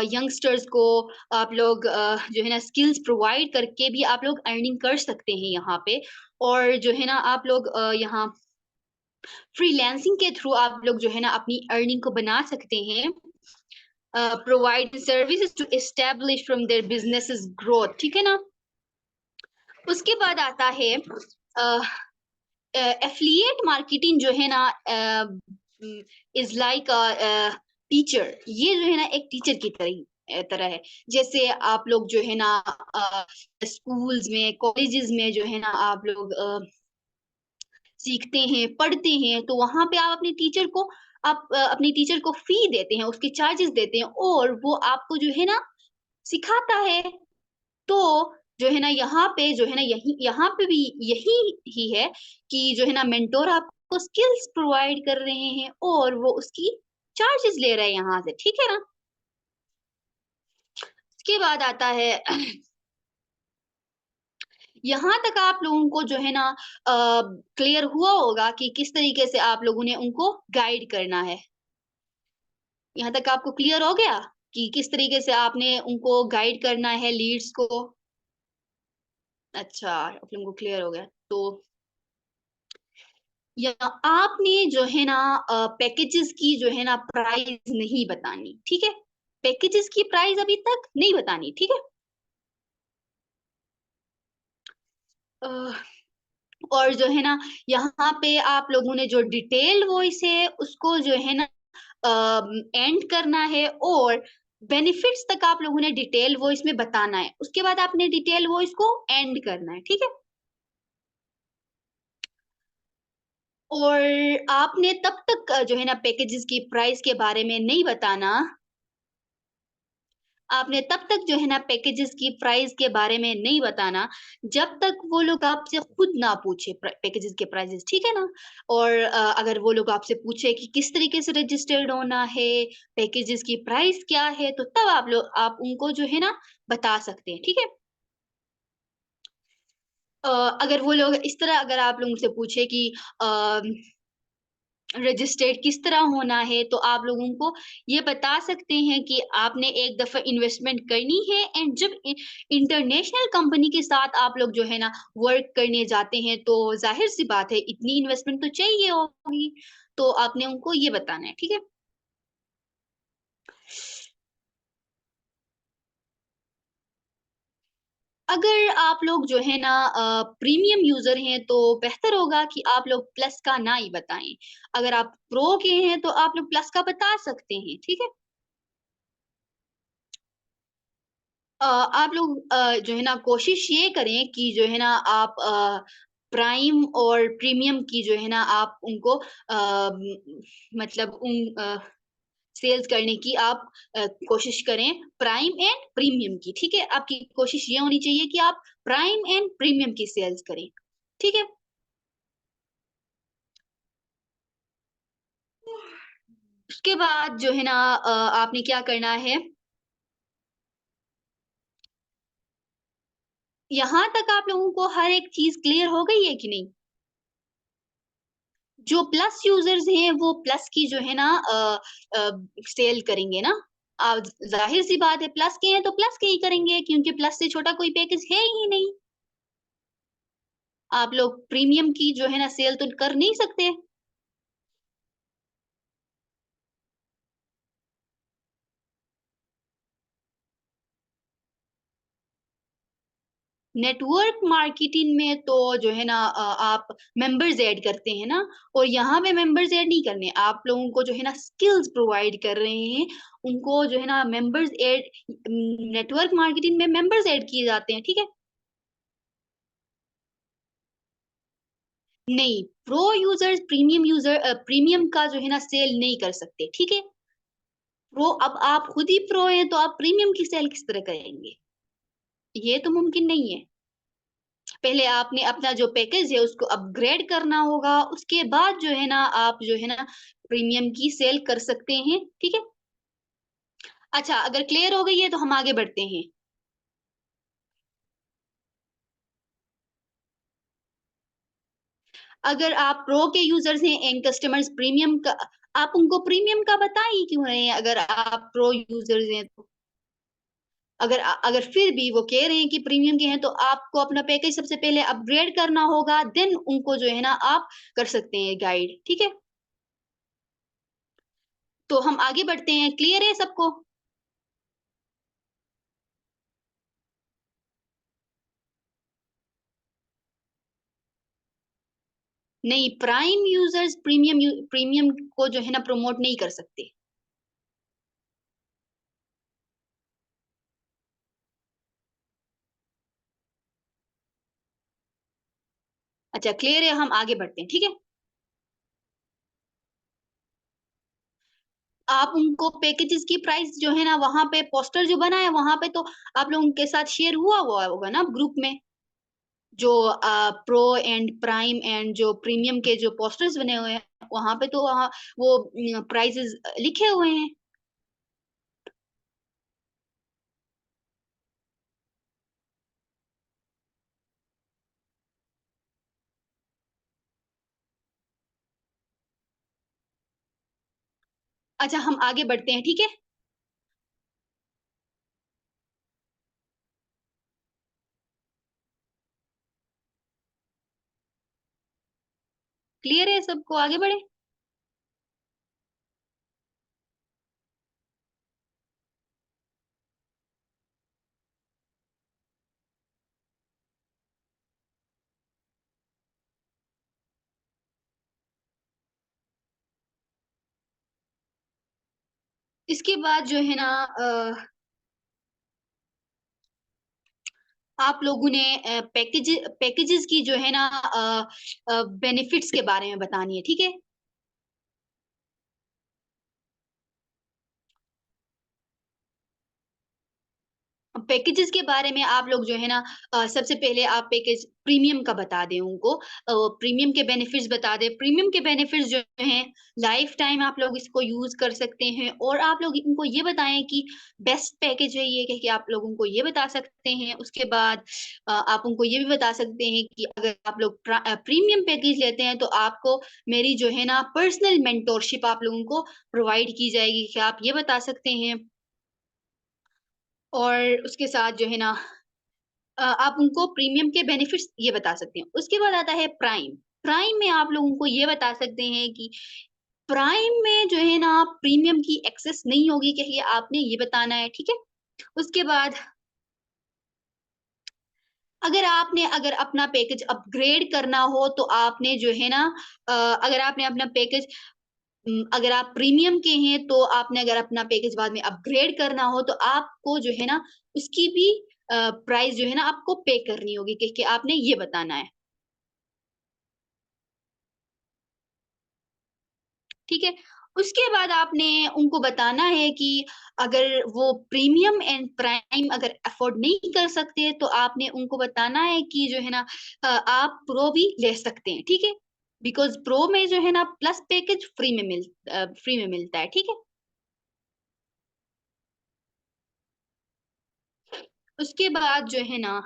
[SPEAKER 1] यंगस्टर्स को आप लोग जो है ना स्किल्स प्रोवाइड करके भी आप लोग अर्निंग कर सकते हैं यहाँ पे। और जो है ना आप लोग यहाँ फ्रीलांसिंग के थ्रू आप लोग जो है ना अपनी अर्निंग को बना सकते हैं। Provide services to establish from their businesses growth, ठीक है ना? उसके बाद आता है एफिलिएट मार्केटिंग जो है ना इज लाइक अ टीचर, ये जो है ना एक टीचर की तरह है। जैसे आप लोग जो है ना स्कूल्स में कॉलेजेस में जो है ना आप लोग सीखते हैं पढ़ते हैं, तो वहां पे आप अपने टीचर को आप अपने टीचर को फी देते हैं, उसके चार्जेस देते हैं और वो आपको जो है ना सिखाता है। तो जो है ना यहाँ पे जो है ना यही यहाँ पे भी यही ही है कि जो है ना मेंटोर आपको स्किल्स प्रोवाइड कर रहे हैं और वो उसकी चार्जेस ले रहे हैं यहाँ से, ठीक है ना? इसके बाद आता है यहाँ तक आप लोगों को जो है ना क्लियर हुआ होगा कि किस तरीके से आप लोगों ने उनको गाइड करना है। यहाँ तक आपको क्लियर हो गया कि किस तरीके से आपने उनको गाइड करना है लीड्स को? अच्छा, आप लोगों को क्लियर हो गया। तो या आपने जो है ना पैकेजेस की जो है ना प्राइस नहीं बतानी, ठीक है? पैकेजेस की प्राइस अभी तक नहीं बतानी, ठीक है? अ, और जो है ना यहाँ पे आप लोगों ने जो डिटेल वॉइस है उसको जो है ना एंड करना है और बेनिफिट्स तक आप लोगों ने डिटेल वॉइस में बताना है। उसके बाद आपने डिटेल वॉइस को एंड करना है, ठीक है? और आपने तब तक जो है ना पैकेजेस की प्राइस के बारे में नहीं बताना, आपने तब तक जो है ना पैकेजेस की प्राइस के बारे में नहीं बताना, जब तक वो लोग आपसे खुद ना पूछे पैकेजेस के प्राइसेस, ठीक है ना? और अगर वो लोग आपसे पूछे कि किस तरीके से रजिस्टर्ड होना है, पैकेजेस की प्राइस क्या है, तो तब आप उनको जो है ना बता सकते हैं, ठीक है? अगर वो लोग इस तरह अगर आप लोगों से पूछे कि अ रजिस्टर्ड किस तरह होना है, तो आप लोगों को ये बता सकते हैं कि आपने एक दफ़ा इन्वेस्टमेंट करनी है एंड जब इंटरनेशनल कंपनी के साथ आप लोग जो है ना वर्क करने जाते हैं, तो ज़ाहिर-सी बात है इतनी इन्वेस्टमेंट तो चाहिए होगी, तो आपने उनको ये बताना है, ठीक है? अगर आप लोग जो है ना प्रीमियम यूज़र हैं, तो बेहतर होगा कि आप लोग प्लस का ना ही बताएँ। अगर आप प्रो के हैं, तो आप लोग प्लस का बता सकते हैं, ठीक है? आप लोग जो है ना कोशिश ये करें कि जो है ना आप प्राइम और प्रीमियम की जो है ना आप उनको मतलब सेल्स करने की आप कोशिश करें प्राइम एंड प्रीमियम की, ठीक है? आपकी कोशिश ये होनी चाहिए कि आप प्राइम एंड प्रीमियम की सेल्स करें, ठीक है? उसके बाद जो है ना आपने क्या करना है, यहाँ तक आप लोगों को हर एक चीज़ क्लियर हो गई है कि नहीं? जो प्लस यूज़र्स हैं, वो प्लस की जो है ना अ, सेल करेंगे ना। ज़ाहिर-सी बात है प्लस के हैं तो प्लस के ही करेंगे क्योंकि प्लस से छोटा कोई पैकेज है ही नहीं। आप लोग प्रीमियम की जो है ना सेल तो कर नहीं सकते। नेटवर्क मार्केटिंग में तो जो है ना आप मेंबर्स ऐड करते हैं ना और यहाँ पे मेंबर्स ऐड नहीं करने, आप लोगों को जो है ना स्किल्स प्रोवाइड कर रहे हैं, उनको जो है ना मेंबर्स ऐड नेटवर्क मार्केटिंग में मेंबर्स ऐड किए जाते हैं, ठीक है? नहीं, प्रो यूज़र्स प्रीमियम का जो है ना सेल नहीं कर सकते, ठीक है? प्रो अब आप खुद ही प्रो हैं, तो आप प्रीमियम की सेल किस तरह करेंगे? ये तो मुमकिन नहीं है। पहले आपने अपना जो पैकेज है उसको अपग्रेड करना होगा, उसके बाद जो है ना आप जो है ना प्रीमियम की सेल कर सकते हैं, ठीक है? अच्छा, अगर क्लियर हो गई है तो हम आगे बढ़ते हैं। अगर आप प्रो के यूज़र्स हैं एंड कस्टमर्स प्रीमियम का आप उनको प्रीमियम का बता ही क्यों रहे हैं अगर आप प्रो यूज़र्स हैं तो? अगर फिर भी वो कह रहे हैं कि प्रीमियम के हैं, तो आपको अपना पैकेज सबसे पहले अपग्रेड करना होगा, देन उनको जो है ना आप कर सकते हैं गाइड, ठीक है? तो हम आगे बढ़ते हैं, क्लियर है सबको? नहीं, प्राइम यूज़र्स प्रीमियम को जो है ना प्रमोट नहीं कर सकते। अच्छा क्लियर है, हम आगे बढ़ते हैं, ठीक है? आप उनको पैकेजेज़ की प्राइस जो है ना वहाँ पे पोस्टर जो बना है, वहाँ पे तो आप लोगों के साथ शेयर हुआ हुआ होगा ना ग्रुप में? जो प्रो एंड प्राइम एंड जो प्रीमियम के जो पोस्टर्स बने हुए हैं, वहाँ पे तो वहाँ वो प्राइसेज़ लिखे हुए हैं। अच्छा हम आगे बढ़ते हैं, ठीक है? क्लियर है सबको, आगे बढ़ें? इसके बाद जो है ना आप लोगों ने पैकेजेज़ की जो है ना बेनिफिट्स के बारे में बतानी है, ठीक है? पैकेजेस के बारे में आप लोग जो है ना सबसे पहले आप पैकेज प्रीमियम का बता दें उनको। प्रीमियम के बेनिफिट्स बता दें। प्रीमियम के बेनिफिट्स जो हैं लाइफ टाइम आप लोग इसको यूज़ कर सकते हैं और आप लोग उनको ये बताएँ कि बेस्ट पैकेज है ये, कह के आप लोग उनको ये बता सकते हैं। उसके बाद आप उनको ये भी बता सकते हैं कि अगर आप लोग प्रीमियम पैकेज लेते हैं तो आपको मेरी जो है ना पर्सनल मेंटोरशिप आप लोगों को प्रोवाइड की जाएगी। क्या आप ये बता सकते हैं? और उसके साथ जो है ना आप उनको प्रीमियम के बेनिफिट्स ये बता सकते हैं। उसके बाद आता है प्राइम। प्राइम में आप लोगों को ये बता सकते हैं कि प्राइम में जो है ना प्रीमियम की एक्सेस नहीं होगी, कहिए आपने ये बताना है, ठीक है? उसके बाद अगर अपना पैकेज अपग्रेड करना हो तो आपने जो है ना अगर आपने अपना पैकेज अगर आप प्रीमियम के हैं तो आपने अगर अपना पैकेज बाद में अपग्रेड करना हो तो आपको जो है ना उसकी भी प्राइस जो है ना आपको पे करनी होगी, कह के आपने ये बताना है। ठीक है? उसके बाद आपने उनको बताना है कि अगर वो प्रीमियम एंड प्राइम अगर अफ़ोर्ड नहीं कर सकते, तो आपने उनको बताना है कि जो है ना आप प्रो भी ले सकते हैं, ठीक है? बिकॉज़ प्रो में जो है ना प्लस पैकेज फ्री में मिलता है, ठीक है? उसके बाद जो है ना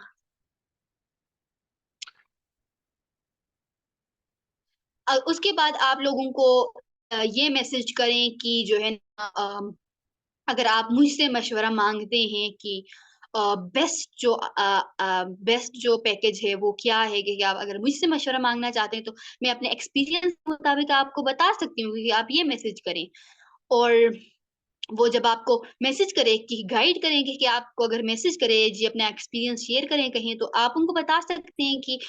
[SPEAKER 1] उसके बाद आप लोगों को ये मैसेज करें कि जो है ना अगर आप मुझसे मशवरा माँगते हैं कि बेस्ट जो पैकेज है वो क्या है, कि आप अगर मुझसे मशवरा माँगना चाहते हैं तो मैं अपने एक्सपीरियंस के मुताबिक आपको बता सकती हूँ कि आप ये मैसेज करें। और वो जब आपको मैसेज करे कि गाइड करेंगे कि आपको अगर मैसेज करे जी अपना एक्सपीरियंस शेयर करें कहीं, तो आप उनको बता सकते हैं कि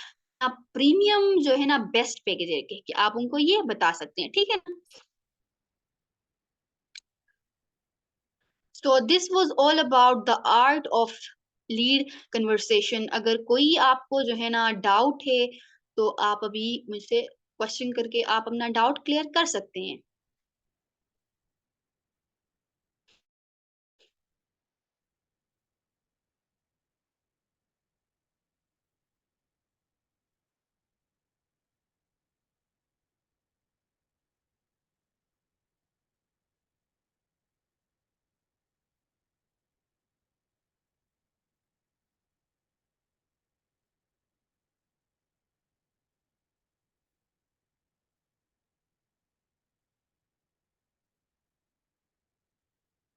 [SPEAKER 1] आप प्रीमियम जो है ना बेस्ट पैकेज है, कि आप उनको ये बता सकते हैं, ठीक है ना? So this was all about the art of lead conversation. अगर कोई आपको जो है ना डाउट है, तो आप अभी मुझसे क्वेश्चन करके आप अपना डाउट क्लियर कर सकते हैं।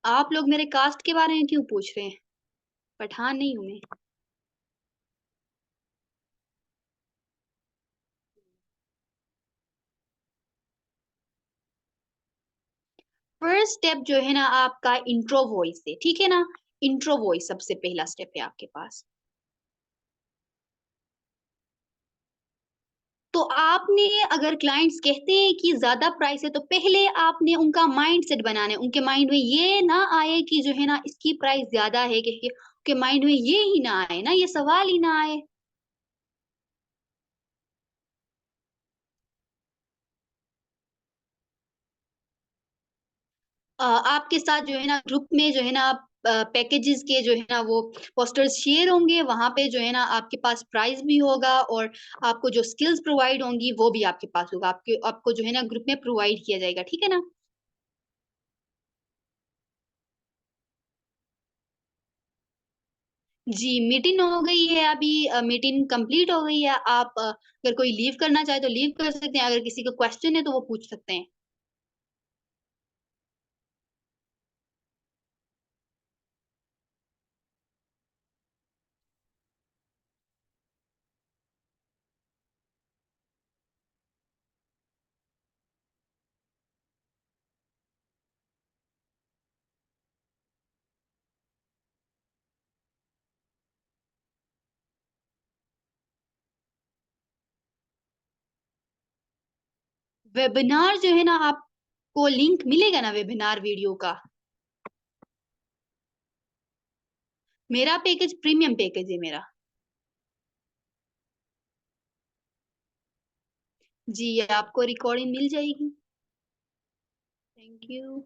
[SPEAKER 1] आप लोग मेरे कास्ट के बारे में क्यों पूछ रहे हैं? पठान नहीं हूँ मैं। फर्स्ट स्टेप जो है ना आपका इंट्रो वॉइस है, ठीक है ना? इंट्रो वॉइस सबसे पहला स्टेप है आपके पास। तो आपने अगर क्लाइंट्स कहते हैं कि ज़्यादा प्राइस है, तो पहले आपने उनका माइंडसेट बनाना है। उनके माइंड में ये ना आए कि जो है ना इसकी प्राइस ज़्यादा है, कह के उनके माइंड में ये ही ना आए ना, ये सवाल ही ना आए। आपके साथ जो है ना ग्रुप में जो है ना पैकेजेज़ के जो है ना वो पोस्टर्स शेयर होंगे, वहाँ पे जो है ना आपके पास प्राइस भी होगा और आपको जो स्किल्स प्रोवाइड होंगी वो भी आपके पास होगा। आपको जो है ना ग्रुप में प्रोवाइड किया जाएगा, ठीक है ना? जी, मीटिंग हो गई है अभी मीटिंग कंप्लीट हो गई है। आप अगर कोई लीव करना चाहे तो लीव कर सकते हैं, अगर किसी का क्वेश्चन है तो वो पूछ सकते हैं। वेबिनार जो है ना आपको लिंक मिलेगा ना वेबिनार वीडियो का। मेरा पैकेज प्रीमियम पैकेज है मेरा। जी, आपको रिकॉर्डिंग मिल जाएगी। Thank you.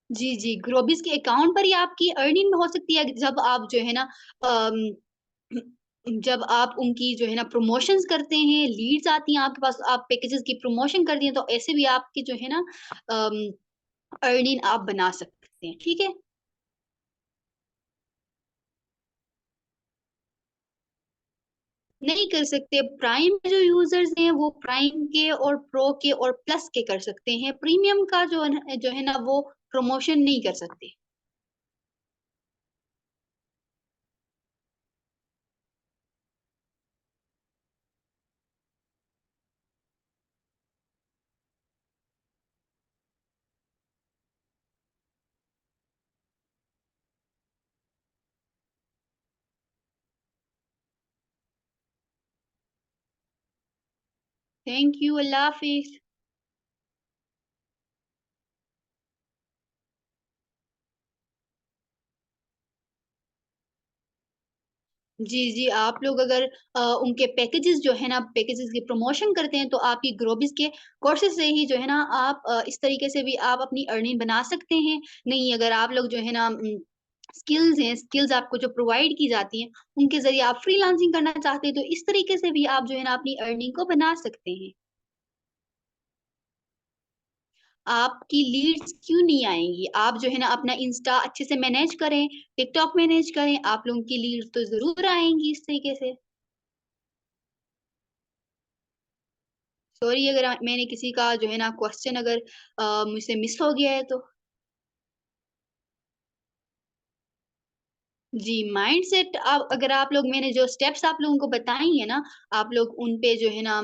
[SPEAKER 1] जी, जी, ग्रोबिस के अकाउंट पर ही आपकी अर्निंग हो सकती है जब आप जो है ना अम, जब आप उनकी जो है ना प्रमोशंस करते हैं, लीड्स आती हैं आपके पास, आप पैकेजेस की प्रमोशन कर दिए, तो ऐसे भी आपकी जो है ना अम, अर्निंग आप बना सकते हैं, ठीक है? नहीं कर सकते, प्राइम के जो यूज़र्स हैं वो प्राइम के और प्रो के और प्लस के कर सकते हैं, प्रीमियम का जो है ना वो प्रमोशन नहीं कर सकते। थैंक यू, अल्लाह हाफ़िज़। जी, जी, आप लोग अगर उनके पैकेजेज़ जो है ना, पैकेजेज़ की प्रमोशन करते हैं, तो आपकी ग्रोबिस के कोर्सेज़ से ही जो है ना, आप इस तरीके से भी आप अपनी अर्निंग बना सकते हैं। नहीं, अगर आप लोग जो है ना स्किल्स हैं, स्किल्स आपको जो प्रोवाइड की जाती हैं, उनके ज़रिए आप फ्रीलांसिंग करना चाहते हैं, तो इस तरीके से भी आप जो है ना, अपनी अर्निंग को बना सकते हैं। आपकी लीड्स क्यों नहीं आएँगी? आप जो है ना, अपना इंस्टा अच्छे से मैनेज करें, टिकटॉक मैनेज करें, आप लोगों की लीड्स तो ज़रूर आएँगी इस तरीके से। सॉरी अगर मैंने किसी का जो है ना क्वेश्चन अगर मुझसे मिस हो गया है तो। जी, माइंडसेट आप अगर आप लोग मैंने जो स्टेप्स आप लोगों को बताई हैं ना, आप लोग उन पे जो है ना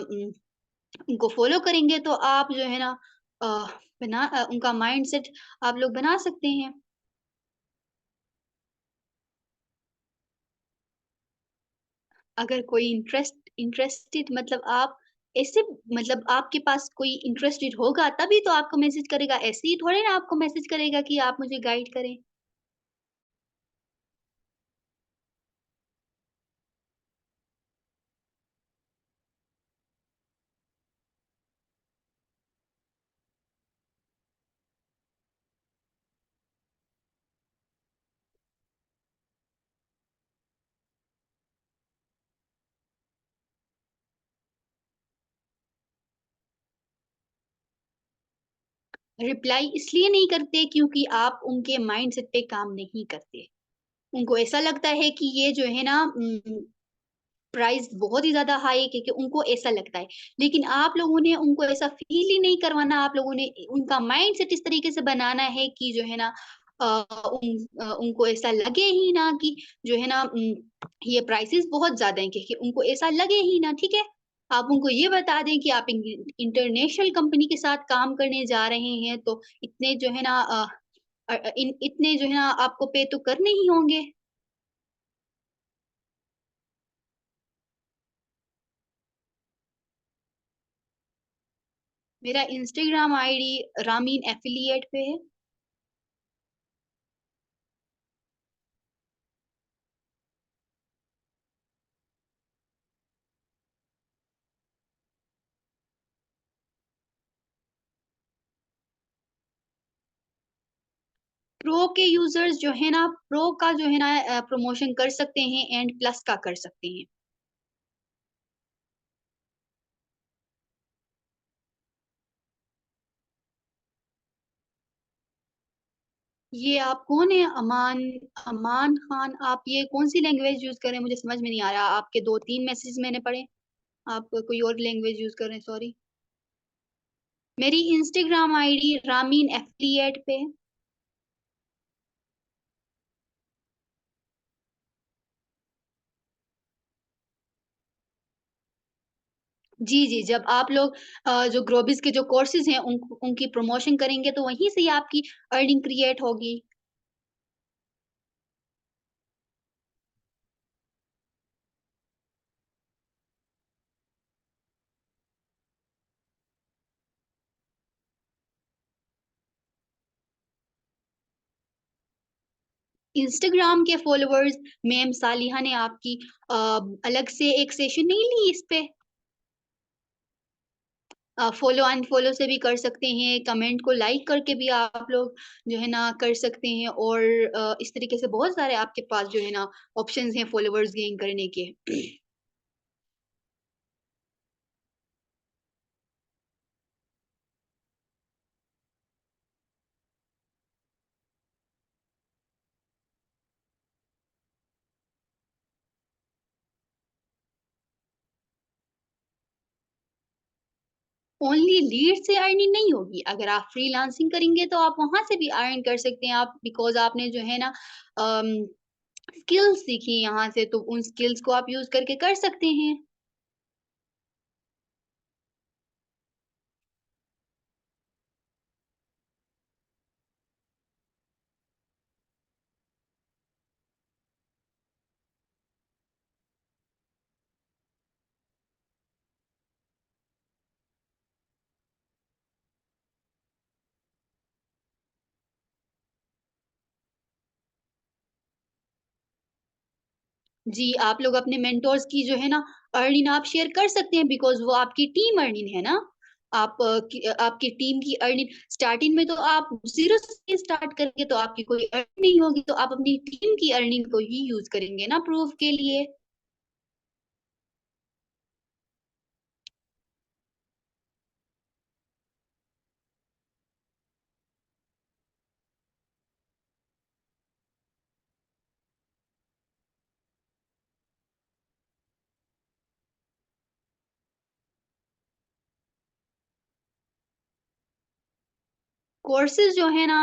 [SPEAKER 1] उनको फ़ॉलो करेंगे तो आप जो है ना अ, उनका माइंडसेट आप लोग बना सकते हैं। अगर कोई इंटरेस्टेड मतलब आप ऐसे मतलब आपके पास कोई इंटरेस्टेड होगा तभी तो आपको मैसेज करेगा, ऐसे ही थोड़ी ना आपको मैसेज करेगा कि आप मुझे गाइड करें। रिप्लाई इसलिए नहीं करते क्योंकि आप उनके माइंडसेट पे काम नहीं करते। उनको ऐसा लगता है कि ये जो है ना प्राइस बहुत ही ज़्यादा हाई है क्योंकि उनको ऐसा लगता है। लेकिन आप लोगों ने उनको ऐसा फ़ील ही नहीं करवाना, आप लोगों ने उनका माइंडसेट इस तरीके से बनाना है कि जो है ना अ, उनको ऐसा लगे ही ना कि जो है ना ये प्राइसेज़ बहुत ज़्यादा हैं क्योंकि उनको ऐसा लगे ही ना, ठीक है? आप उनको ये बता दें कि आप इंटरनेशनल कंपनी के साथ काम करने जा रहे हैं, तो इतने जो है ना इतने जो है ना आपको पे तो करने ही होंगे। मेरा इंस्टाग्राम आईडी रामीन एफिलिएट पे है। प्रो के यूज़र्स जो है ना, प्रो का जो है ना प्रमोशन कर सकते हैं एंड प्लस का कर सकते हैं। ये आप कौन है अमान अमान खान, आप ये कौन-सी लैंग्वेज यूज़ कर रहे हैं? मुझे समझ में नहीं आ रहा। आपके 2-3 मैसेज मैंने पढ़े, आप कोई और लैंग्वेज यूज़ कर रहे हैं, सॉरी। मेरी इंस्टाग्राम आईडी रामीन एफिलिएट पे है। जी, जी, जब आप लोग जो ग्रोबिस के जो कोर्सेज़ हैं उनकी प्रमोशन करेंगे तो वहीं से ही आपकी अर्निंग क्रिएट होगी। इंस्टाग्राम के फॉलोवर्स मैम सालिहा ने आपकी अ, अलग से एक सेशन नहीं ली इस पे? फ़ॉलो अनफ़ॉलो से भी कर सकते हैं, कमेंट को लाइक करके भी आप लोग जो है ना कर सकते हैं और इस तरीके से बहुत सारे आपके पास जो है ना ऑप्शंस हैं फ़ॉलोवर्स गेन करने के। ओनली लीड से अर्निंग नहीं होगी, अगर आप फ्रीलांसिंग करेंगे तो आप वहाँ से भी अर्न कर सकते हैं आप बिकॉज़ आपने जो है ना अम, स्किल्स सीखी यहाँ से तो उन स्किल्स को आप यूज़ करके कर सकते हैं। जी, आप लोग अपने मेंटोर्स की जो है ना अर्निंग आप शेयर कर सकते हैं बिकॉज़ वो आपकी टीम अर्निंग है ना। आपकी टीम की अर्निंग स्टार्टिंग में तो आप ज़ीरो से स्टार्ट करेंगे तो आपकी कोई अर्निंग नहीं होगी, तो आप अपनी टीम की अर्निंग को ही यूज़ करेंगे ना प्रूफ के लिए। कोर्सेज़ जो है ना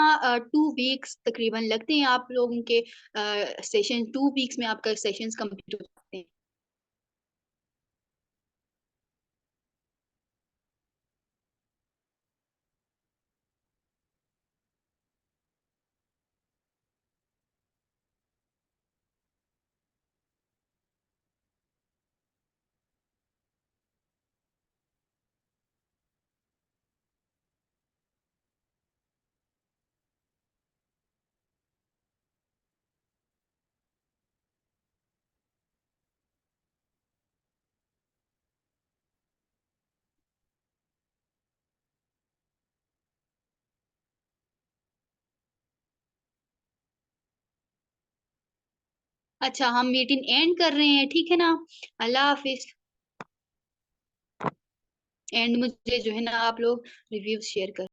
[SPEAKER 1] 2 वीक्स तकरीबन लगते हैं आप लोगों के सेशन 2 वीक्स में आपका सेशंस कंप्लीट हो जाते हैं। अच्छा हम मीटिंग एंड कर रहे हैं, ठीक है ना? अल्लाह हाफ़िज़ एंड मुझे जो है ना आप लोग रिव्यूज़ शेयर कर